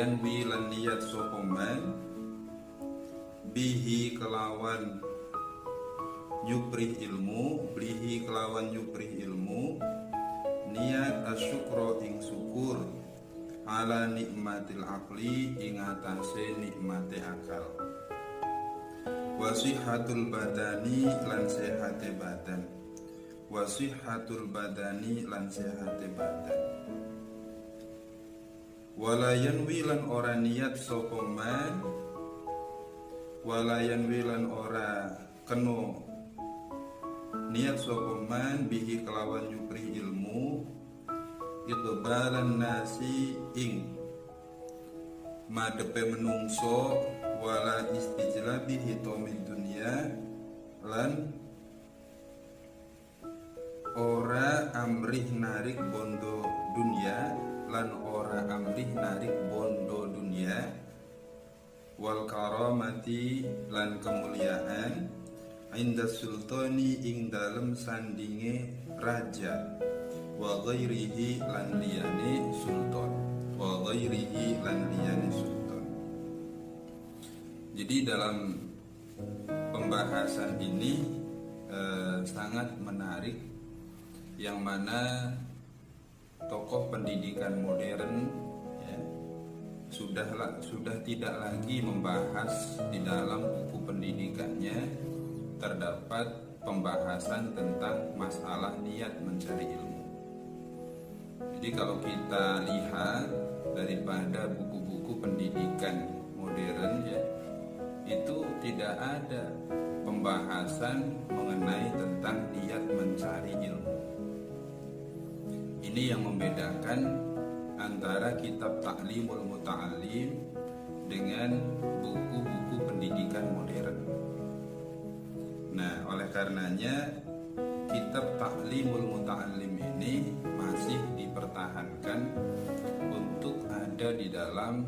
yanwi lan niat sapa man bihi kelawan nyuprih ilmu, bihi kelawan nyuprih ilmu, niat asyukra ing syukur ala nikmatil aqli ing atase nikmate akal, wasihatul badani lan sehate badan, wasihatul badani lan sehate badan, walayan wilan ora niat sapa man, walayan wilan ora keno niat sapa man bihi kelawan nyupri ilmu idbalan nasi ing madepe menungso wala istijlabi hitomid dunia lan ora amrih narik bondo dunia lan ora amrih narik bondo dunia wal karamati lan kemuliaan inda sultani ing dalem sandinge raja wa ghairihi lan liyane sultan, wa ghairihi lan liyane sultan. Jadi dalam pembahasan ini sangat menarik, yang mana tokoh pendidikan modern ya, sudah tidak lagi membahas di dalam buku pendidikannya terdapat pembahasan tentang masalah niat mencari ilmu. Jadi kalau kita lihat daripada buku-buku pendidikan modern ya, itu tidak ada pembahasan mengenai tentang niat mencari ilmu. Ini yang membedakan antara kitab Ta'limul Muta'allim dengan buku-buku pendidikan modern. Nah, oleh karenanya kitab Ta'limul Muta'allim ini masih dipertahankan untuk ada di dalam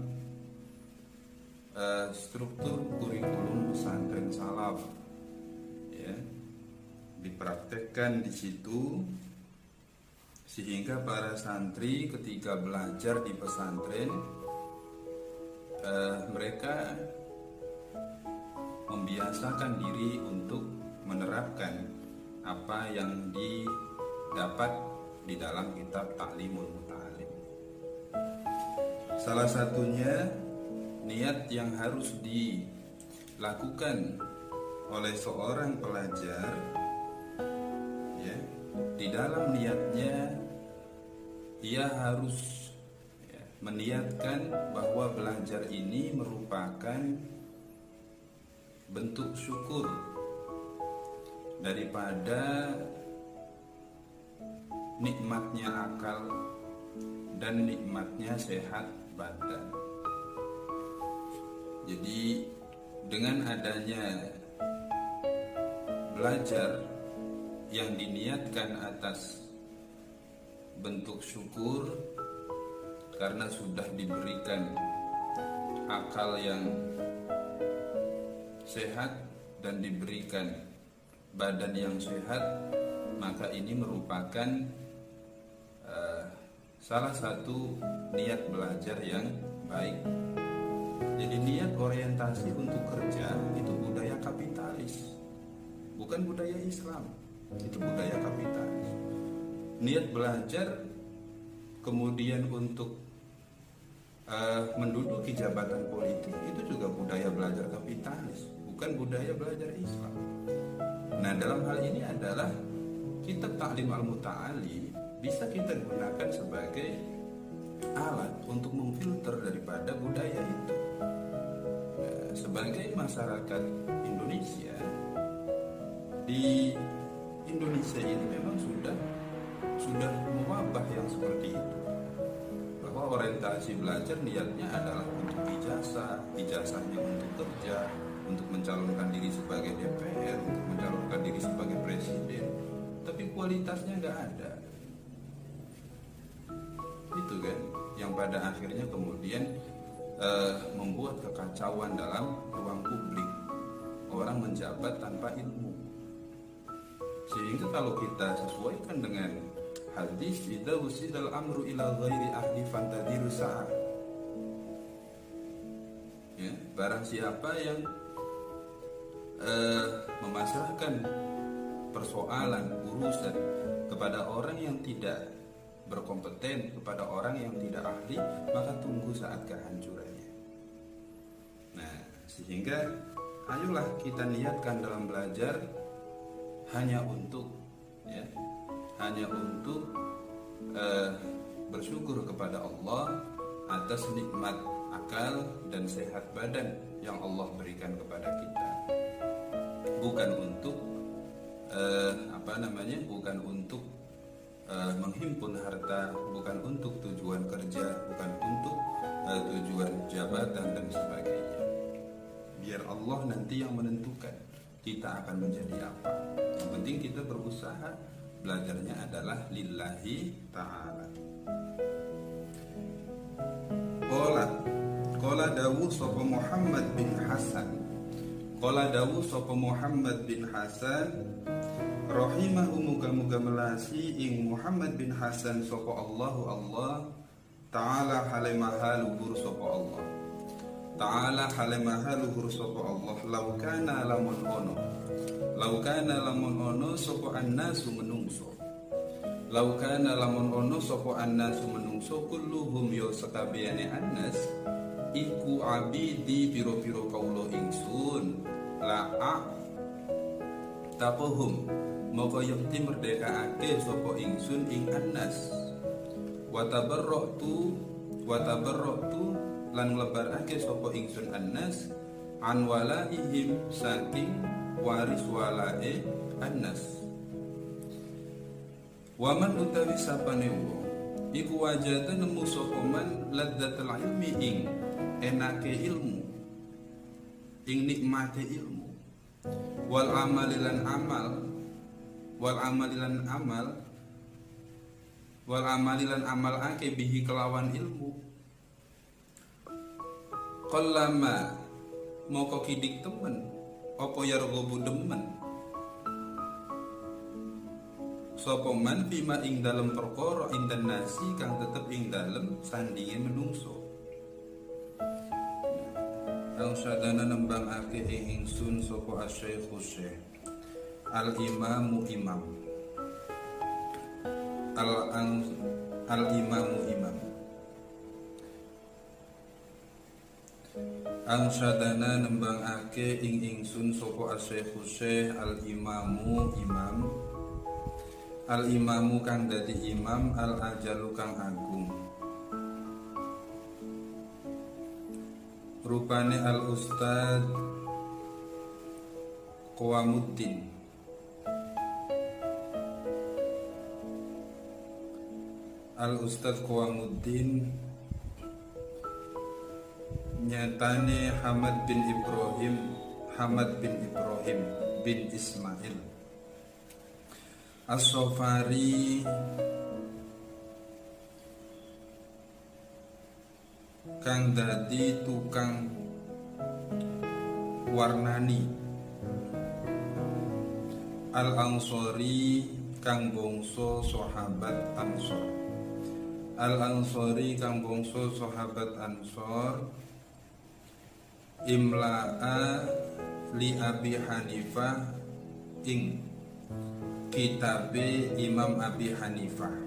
struktur kurikulum pesantren salaf ya, dipraktekkan di situ sehingga para santri ketika belajar di pesantren mereka membiasakan diri untuk menerapkan apa yang didapat di dalam kitab Ta'limul Muta'allim. Salah satunya niat yang harus dilakukan oleh seorang pelajar ya, di dalam niatnya ia harus ya, meniatkan bahwa belajar ini merupakan bentuk syukur daripada nikmatnya akal dan nikmatnya sehat badan. Jadi dengan adanya belajar yang diniatkan atas bentuk syukur karena sudah diberikan akal yang sehat dan diberikan badan yang sehat, maka ini merupakan salah satu niat belajar yang baik. Jadi niat orientasi untuk kerja itu budaya kapitalis, bukan budaya Islam. Itu budaya kapitalis. Niat belajar kemudian untuk menduduki jabatan politik itu juga budaya belajar kapitalis, bukan budaya belajar Islam. Nah, dalam hal ini adalah kitab Ta'lim al-Muta'allim bisa kita gunakan sebagai alat untuk memfilter daripada budaya itu. Sebagai masyarakat Indonesia, di Indonesia ini memang sudah mewabah yang seperti itu, bahwa orientasi belajar niatnya adalah untuk ijazahnya untuk kerja, untuk mencalonkan diri sebagai DPR, untuk mencalonkan diri sebagai presiden, tapi kualitasnya nggak ada. Itu kan yang pada akhirnya kemudian membuat kekacauan dalam ruang publik. Orang menjabat tanpa ilmu. Sehingga kalau kita sesuaikan dengan hadis idza usidal amru ila ghairi ahli fantadiru sa'ah, Ya, barang siapa yang memasrahkan persoalan urusan kepada orang yang tidak berkompeten, kepada orang yang tidak ahli, maka tunggu saat kehancurannya. Nah, sehingga ayolah kita niatkan dalam belajar hanya untuk bersyukur kepada Allah atas nikmat akal dan sehat badan yang Allah berikan kepada kita, bukan untuk bukan untuk menghimpun harta, bukan untuk tujuan kerja, bukan untuk tujuan jabatan dan sebagainya. Biar Allah nanti yang menentukan kita akan menjadi apa. Yang penting kita berusaha, belajarnya adalah lillahi ta'ala. Qala dawu sapa Muhammad bin Hasan. Qala dawu sapa Muhammad bin Hasan rahimahu muga-muga melasi ing Muhammad bin Hasan sapa Allahu Allah ta'ala halemaha luhur sapa Allah. Ta'ala halemaha luhur sapa Allah. Laukana lamun ono sapa annasu menungso. Laukana lamun ono sapa annasu menungso kulluhum yo sakabehane annas iku abidi piro-piro kaulo ingsun la'a tapohum moko yakti merdekaake sapa ingsun ing annas watabarratu lan nglebarake sapa ingsun annas an walaihim saking waris walae annas. Waman utawi sapane wong iku wajata nemu sapa man ladzatul ilmi ing enake ilmu, ing nikmate ilmu, wal amalilan amal ake bihi kelawan ilmu. Qallama moko kidik temen apa yarghabu demen sapa man bima ing dalem perkara indan nasi kang tetep ing dalem sandinge menungso. Ang sadana nembang ake ing ingsun sapa asy-syaikhu syekh al-imamu imam al-imamu imam. Ang sadana nembang ake ing ingsun sapa asy-syaikhu syekh al-imamu imam al-imamu kang dadi imam al-ajalu kang agung. Rupane al-ustad Qawamuddin al-ustad Qawamuddin nyatane Hamad bin Ibrahim bin Ismail As-Sofari kang dadi tukang warnani Al-Ansori kang bangsa sahabat Ansor. Al-Ansori kang bangsa sahabat Ansor imla'a li Abi Hanifah ing kitabe Imam Abi Hanifah.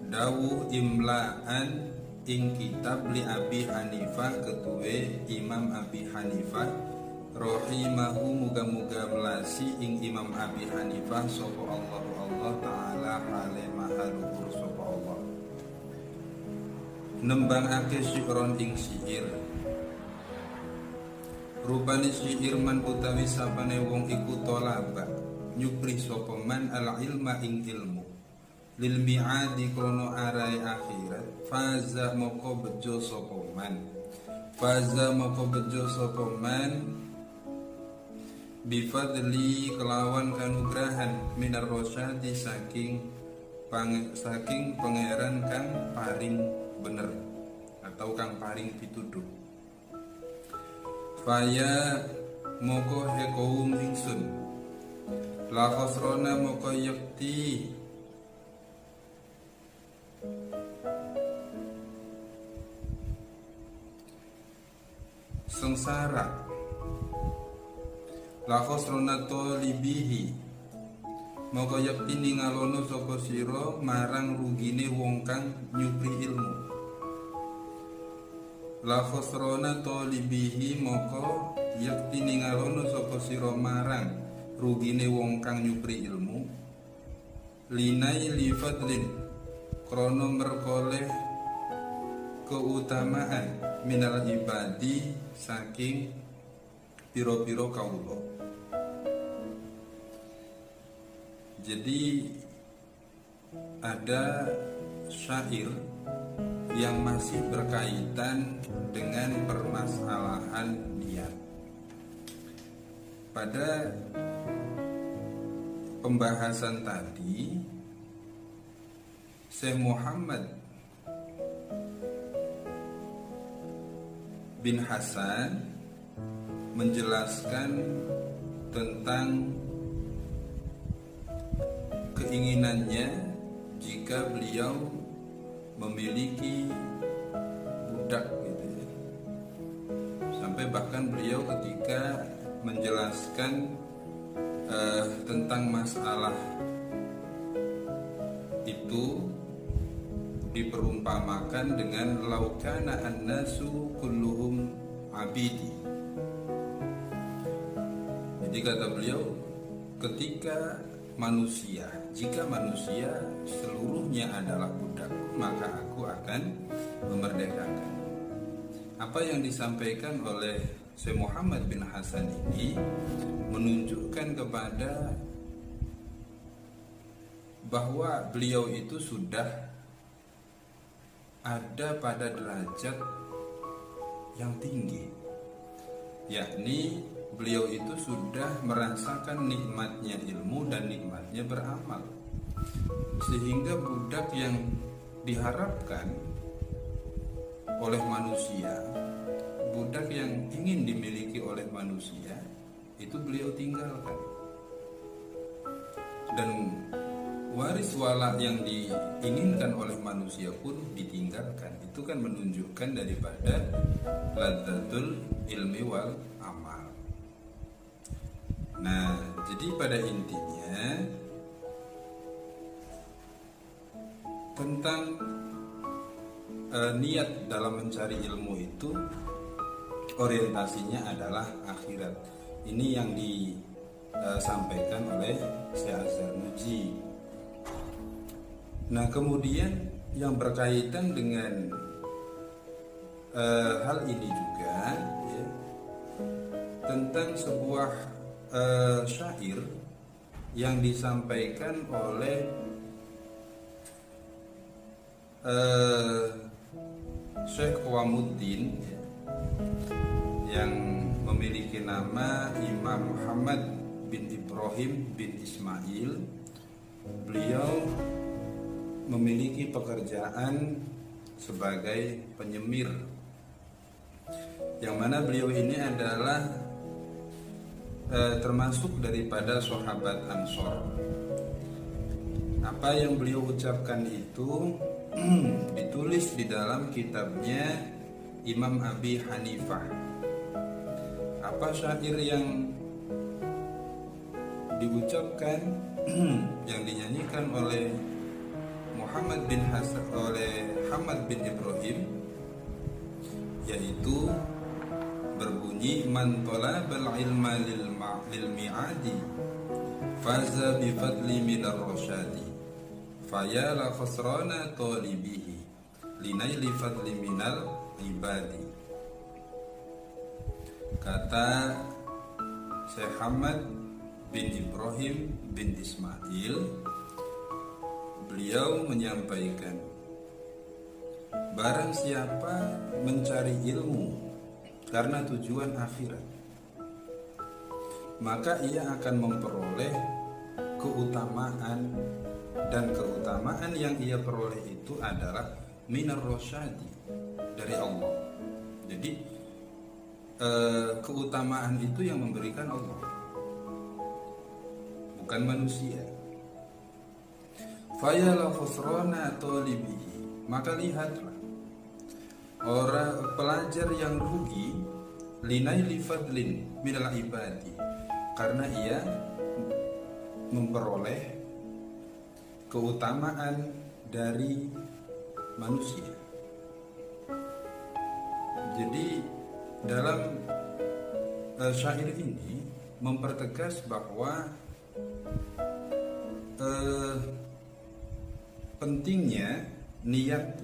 Dawu imla'an ing kitab li Abi Hanifah ketuwe Imam Abi Hanifah rahimahu muga-muga melasi ing Imam Abi Hanifah sapa Allah taala hale maha luhur sapa Allah. Nembangake syi'ron ing syair. Rupane syair man utawi sapane wong iku tolaba nyupri sapa man al ilma ing ilmu lil mi'adi krono arai akhirat faza moko bejo sapa man bifadli kelawan kanugrahan minar rosyadi saking pangeran kang paring bener atau kang paring pituduh. Faya moko hekoum ingsun la khosrona moko yakti sengsara. La khosrona tolibihi, moko yakti ningalono sapa sira marang rugine wong kang nyupri ilmu. La khosrona tolibihi, moko yakti ningalono sapa sira marang rugine wong kang nyupri ilmu. Linai li fadlin, krana merkoleh keutamaan minal ibadi saking piro-piro kawula. Jadi ada syair yang masih berkaitan dengan permasalahan niat. Pada pembahasan tadi, Syekh Muhammad bin Hasan menjelaskan tentang keinginannya jika beliau memiliki budak gitu ya. Sampai bahkan beliau ketika menjelaskan tentang masalah itu diperumpamakan dengan laukana annasu kulluhum abidi. Jadi kata beliau, jika manusia seluruhnya adalah budak, maka aku akan memerdekakan. Apa yang disampaikan oleh Syekh Muhammad bin Hasan ini menunjukkan kepada bahwa beliau itu sudah ada pada derajat yang tinggi, yakni beliau itu sudah merasakan nikmatnya ilmu dan nikmatnya beramal, sehingga budak yang diharapkan oleh manusia, budak yang ingin dimiliki oleh manusia, itu beliau tinggalkan. Dan waris wala yang diinginkan oleh manusia pun ditinggalkan. Itu kan menunjukkan daripada ladzatul ilmi wal amal. Nah, jadi pada intinya tentang niat dalam mencari ilmu itu orientasinya adalah akhirat. Ini yang disampaikan oleh Syekh Az-Zarnuji. Nah, kemudian yang berkaitan dengan hal ini juga ya, tentang sebuah syair yang disampaikan oleh Syekh Qawamuddin ya, yang memiliki nama Imam Muhammad bin Ibrahim bin Ismail. Beliau memiliki pekerjaan sebagai penyemir, yang mana beliau ini adalah termasuk daripada sahabat Ansor. Apa yang beliau ucapkan itu ditulis di dalam kitabnya Imam Abi Hanifah. Apa syair yang diucapkan yang dinyanyikan oleh Muhammad bin Hasan, oleh Hamad bin Ibrahim, yaitu berbunyi man talabal ilma lil mi'adi faza bi fadli minar rasyadi faya la khasrana talibihi linaili fadli minal ibadi. Kata Syekh Hamad bin Ibrahim bin Ismail, beliau menyampaikan, barang siapa mencari ilmu karena tujuan akhirat, maka ia akan memperoleh keutamaan, dan keutamaan yang ia peroleh itu adalah minar rasyadi, dari Allah. Jadi keutamaan itu yang memberikan Allah, bukan manusia. Fayala khusrana talibihi, maka lihatlah orang pelajar yang rugi linaili fadlin minal ibadi, karena ia memperoleh keutamaan dari manusia. Jadi dalam syair ini mempertegas bahwa pentingnya niat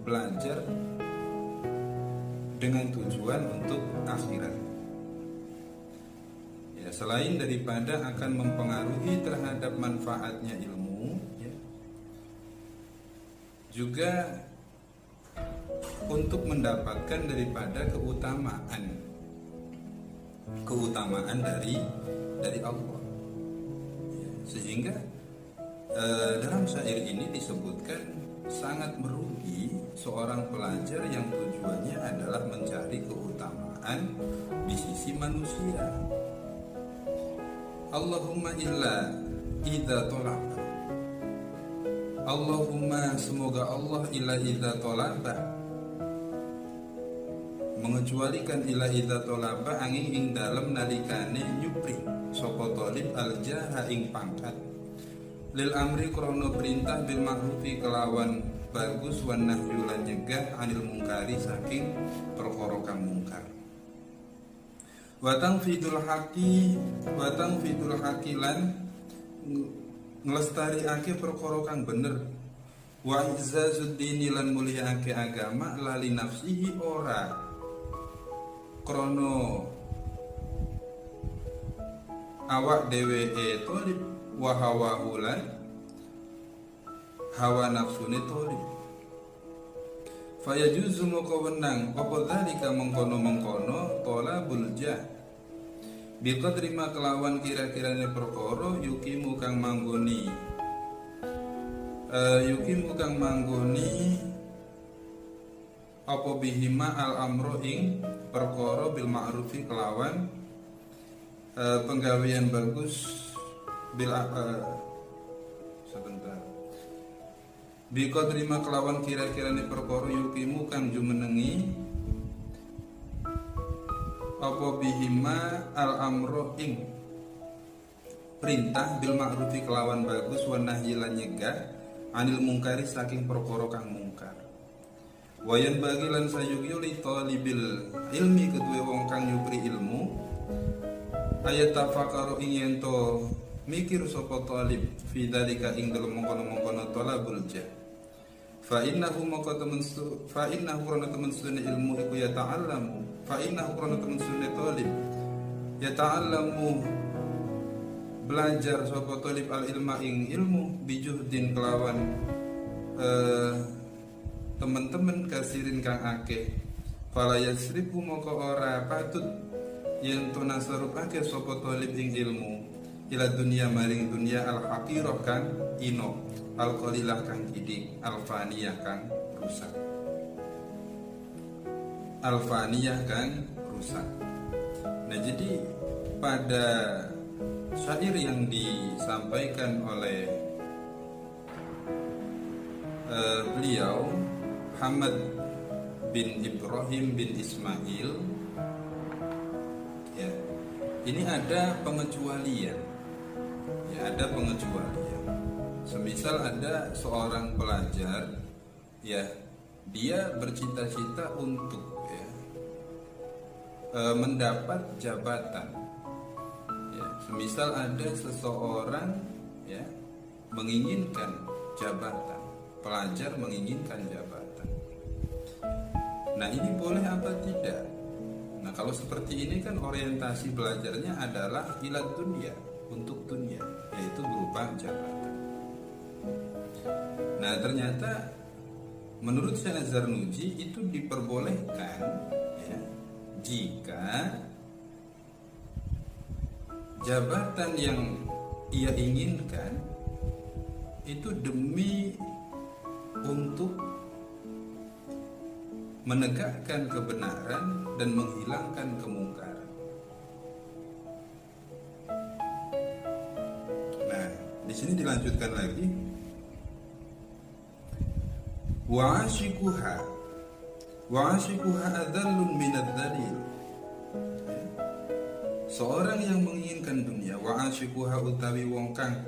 belajar dengan tujuan untuk akhirat. Ya, selain daripada akan mempengaruhi terhadap manfaatnya ilmu, ya, juga untuk mendapatkan daripada keutamaan dari Allah. Ya, sehingga dalam syair ini disebutkan sangat merugi seorang pelajar yang tujuannya adalah mencari keutamaan di sisi manusia. Allahumma illa idza talaba, Allahumma semoga Allah illa idza talaba, mengecualikan ila idza talaba angin ing dalem nalikane nyupri sapa talib aljaha ing pangkat, lil amri krono perintah bil ma'rufi kelawan bagus wan nahyu lan nyegah anil mungkari saking perkara kang mungkar. Watang fidul haqi lan nglestariake perkara kang bener. Wa izzazuddin lan mulyaake agama lali nafsihi ora krono awak dheweke tolib wa hawa ulan hawa nafsune tolib. Fayajuzu moko wenang apa dzalika mengkono tolabul jah biqadri ma kelawan kira-kirane perkara yukimu kang manggoni apa bihima al amro ing perkara bil ma'rufi kelawan penggawean bagus bil biko terima kelawan kira-kirane perkara yukimu kang jumenengi apa bihima al amro ing perintah bil ma'rufi kelawan bagus wa nahyi lan nyegah anil mungkari saking perkara kang mungkar. Wayan bagi lan sayugi li talibil ilmi kedue wong kang nyupri ilmu ayat tafakaro ing yen to mikir sapa talib fi dalika ing dalem mongkono-mongkono talabul jah. Fa innahu qurana temen sunne ilmu iku ya ta'allamu fa innahu qurana temen sunne talib ya ta'allamu belajar sapa talib al ilma ing ilmu bijuhdin kelawan teman-teman kasirin kang akeh. Fala yasrifu moko ora patut yen to nasarupake sapa talib ing ilmu ila dunia maring dunia al haqirah kang ino al qalilah kang kidik al faniyah kang rusak Nah, jadi pada syair yang disampaikan oleh beliau Hamad bin Ibrahim bin Ismail, ya, ini ada pengecualian. Semisal ada seorang pelajar, ya, dia bercita-cita untuk mendapat jabatan. Ya, semisal ada seseorang, ya, menginginkan jabatan, pelajar menginginkan jabatan. Nah, ini boleh apa tidak? Nah, kalau seperti ini kan orientasi belajarnya adalah ila dunia, untuk dunia, yaitu berupa jabatan. Nah, ternyata menurut Syekh Zarnuji itu diperbolehkan, ya, jika jabatan yang ia inginkan itu demi untuk menegakkan kebenaran dan menghilangkan kemungkaran. Nah, di sini dilanjutkan lagi. Wa wa ashiquha adzallun minadz dzalil. Seorang yang menginginkan dunia, wa ashiquha utawi wong kang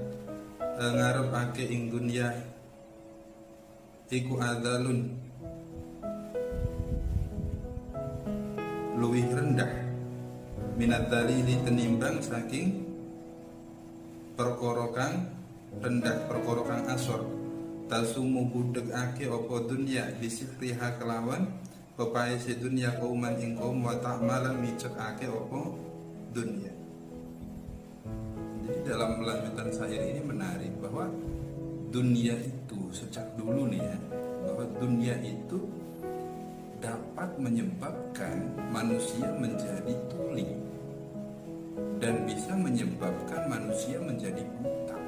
ngarepake ing dunya iku adzalun luwih rendah minadz dzalili tenimbang saking perkara kang rendah, perkara kang asor. Tasumu budegake apa dunya bisifriha kelawan pepaese dunya kauman ing kaum wa ta'malan micekake apa dunya. Jadi dalam lanjutan syair ini menarik bahwa dunia itu sejak dulu nih ya, bahwa dunia itu dapat menyebabkan manusia menjadi tuli dan bisa menyebabkan manusia menjadi buta.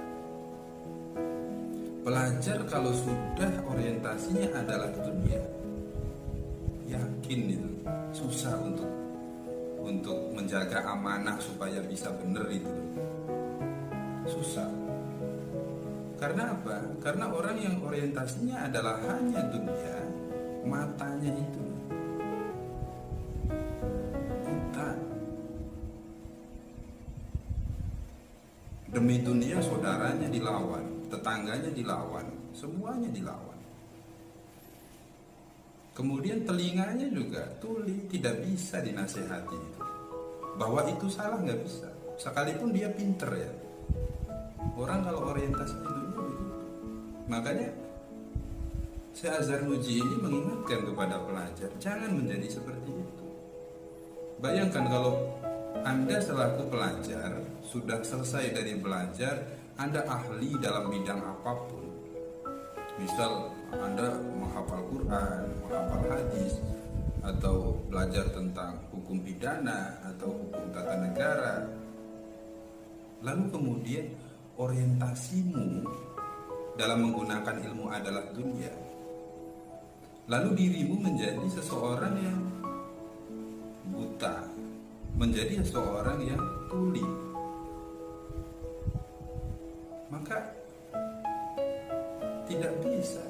Pelajar kalau sudah orientasinya adalah dunia, yakin itu susah untuk menjaga amanah supaya bisa benar itu. Susah. Karena apa? Karena orang yang orientasinya adalah hanya dunia, matanya itu buta. Demi dunia saudaranya dilawan, tetangganya dilawan, semuanya dilawan. Kemudian telinganya juga tuli, tidak bisa dinasehati itu. Bahwa itu salah nggak bisa, sekalipun dia pinter ya. Orang kalau orientasinya dunia begitu. Makanya Syekh Azhar Nuji ini mengingatkan kepada pelajar, jangan menjadi seperti itu. Bayangkan kalau Anda selaku pelajar sudah selesai dari belajar, Anda ahli dalam bidang apapun. Misal Anda menghafal Quran, menghafal hadis, atau belajar tentang hukum pidana atau hukum tata negara. Lalu kemudian orientasimu dalam menggunakan ilmu adalah dunia. Lalu dirimu menjadi seseorang yang buta, menjadi seseorang yang tuli. Maka tidak bisa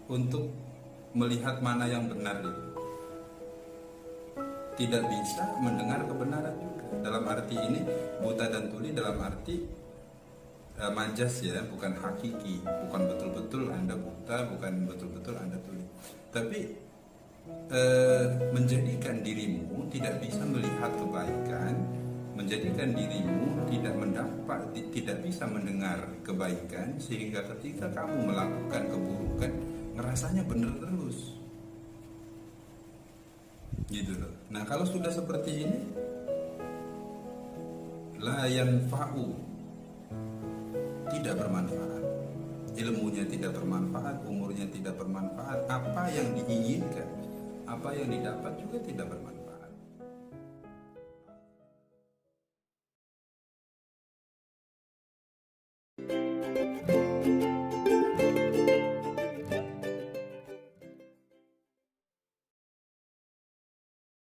untuk melihat mana yang benar itu. Tidak bisa mendengar kebenaran juga. Dalam arti ini buta dan tuli dalam arti majas ya, bukan hakiki, bukan betul-betul Anda buta, bukan betul-betul Anda tuli. Tapi menjadikan dirimu tidak bisa melihat kebaikan, menjadikan dirimu tidak bisa mendengar kebaikan, sehingga ketika kamu melakukan keburukan ngerasanya benar terus gitu loh. Nah kalau sudah seperti ini, la yanfa'u, tidak bermanfaat, ilmunya tidak bermanfaat, umurnya tidak bermanfaat, apa yang diinginkan, apa yang didapat juga tidak bermanfaat.